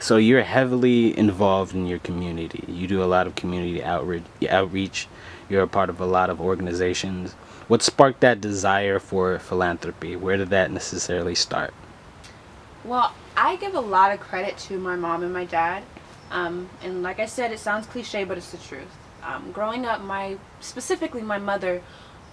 So you're heavily involved in your community. You do a lot of community outreach. You're a part of a lot of organizations. What sparked that desire for philanthropy? Where did that necessarily start? Well, I give a lot of credit to my mom and my dad. And like I said, it sounds cliche, but it's the truth. Growing up, specifically my mother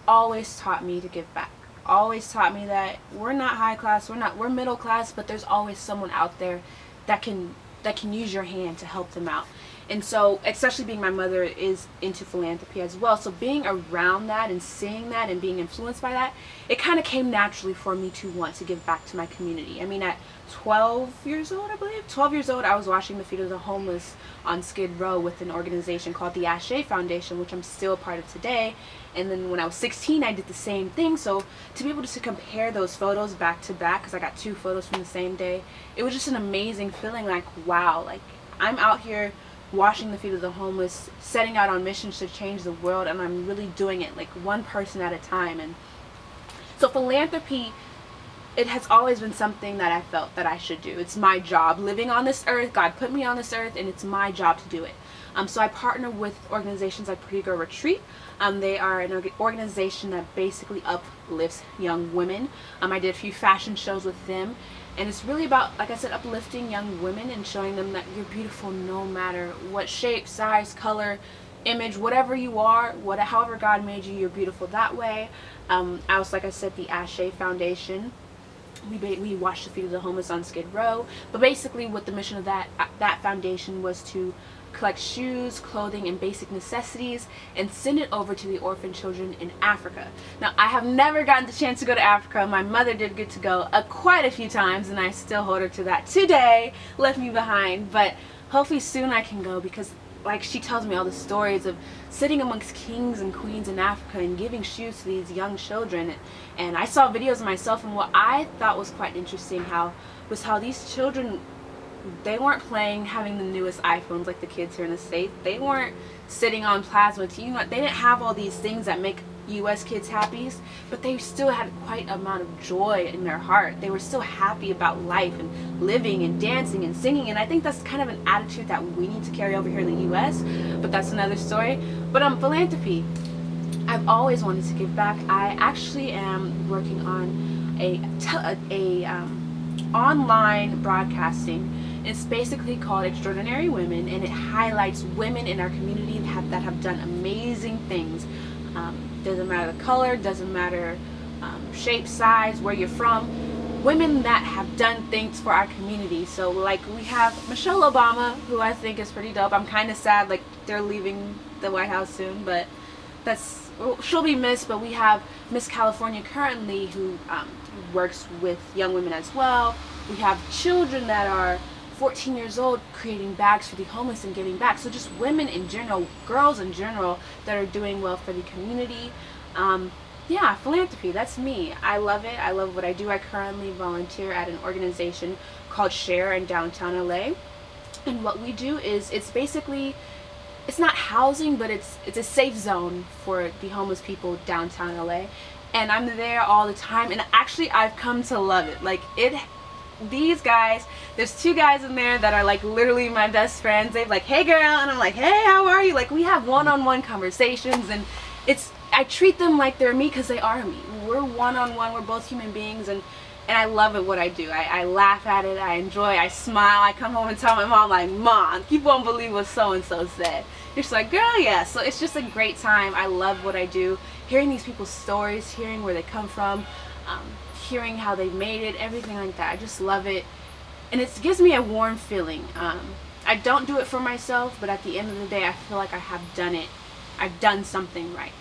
always taught me to give back. Always taught me that we're not high class, we're middle class, but there's always someone out there that can use your hand to help them out. And so, especially being my mother is into philanthropy as well, so being around that and seeing that and being influenced by that, it kind of came naturally for me to want to give back to my community. I mean, at 12 years old, I believe, 12 years old, I was washing the feet of the homeless on Skid Row with an organization called the Ashe Foundation, which I'm still a part of today. And then when I was 16, I did the same thing. So to be able to compare those photos back to back, because I got 2 photos from the same day, it was just an amazing feeling. Like, wow, like I'm out here washing the feet of the homeless, setting out on missions to change the world, and I'm really doing it like one person at a time. And so philanthropy, it has always been something that I felt that I should do. It's my job living on this earth. God put me on this earth, and it's my job to do it. So I partner with organizations like Regal Retreat. They are an organization that basically uplifts young women. I did a few fashion shows with them, and it's really about, like I said, uplifting young women and showing them that you're beautiful no matter what shape, size, color, image, whatever you are, however God made you, you're beautiful that way. Also, like I said, the Ashe Foundation. We washed the feet of the homeless on Skid Row, but basically what the mission of that foundation was to collect shoes, clothing, and basic necessities and send it over to the orphan children in Africa. Now, I have never gotten the chance to go to Africa. My mother did get to go quite a few times, and I still hold her to that today. Left me behind, but hopefully soon I can go, because like she tells me all the stories of sitting amongst kings and queens in Africa and giving shoes to these young children. And I saw videos of myself, and what I thought was quite interesting was how these children, they weren't having the newest iPhones like the kids here in the States. They weren't sitting on plasma TV. They didn't have all these things that make US kids happy, but they still had quite a amount of joy in their heart. They were still happy about life and living and dancing and singing, and I think that's kind of an attitude that we need to carry over here in the US, but that's another story. But philanthropy, I've always wanted to give back. I actually am working on a online broadcasting. It's basically called Extraordinary Women, and it highlights women in our community that have done amazing things. Doesn't matter the color, doesn't matter shape, size, where you're from. Women that have done things for our community. So like we have Michelle Obama, who I think is pretty dope. I'm kind of sad like they're leaving the White House soon, but she'll be missed. But we have Miss California currently, who works with young women as well. We have children that are 14 years old creating bags for the homeless and giving back. So just women in general, girls in general, that are doing well for the community. Yeah, philanthropy, that's me. I love it. I love what I do. I currently volunteer at an organization called Share in downtown LA. And what we do is, it's not housing, but it's a safe zone for the homeless people downtown LA. And I'm there all the time, and actually I've come to love it. Like these guys, there's 2 guys in there that are like literally my best friends. They're like, hey girl, and I'm like, hey, how are you? Like we have one-on-one conversations, and I treat them like they're me, because they are me. We're one-on-one, we're both human beings, and I love it what I do. I laugh at it, I enjoy, I smile. I come home and tell my mom, like, Mom, you won't believe what so-and-so said. She's like, girl, yeah. So it's just a great time. I love what I do. Hearing these people's stories, hearing where they come from, hearing how they made it, everything like that. I just love it, and it gives me a warm feeling. I don't do it for myself, but at the end of the day, I feel like I have done it. I've done something right.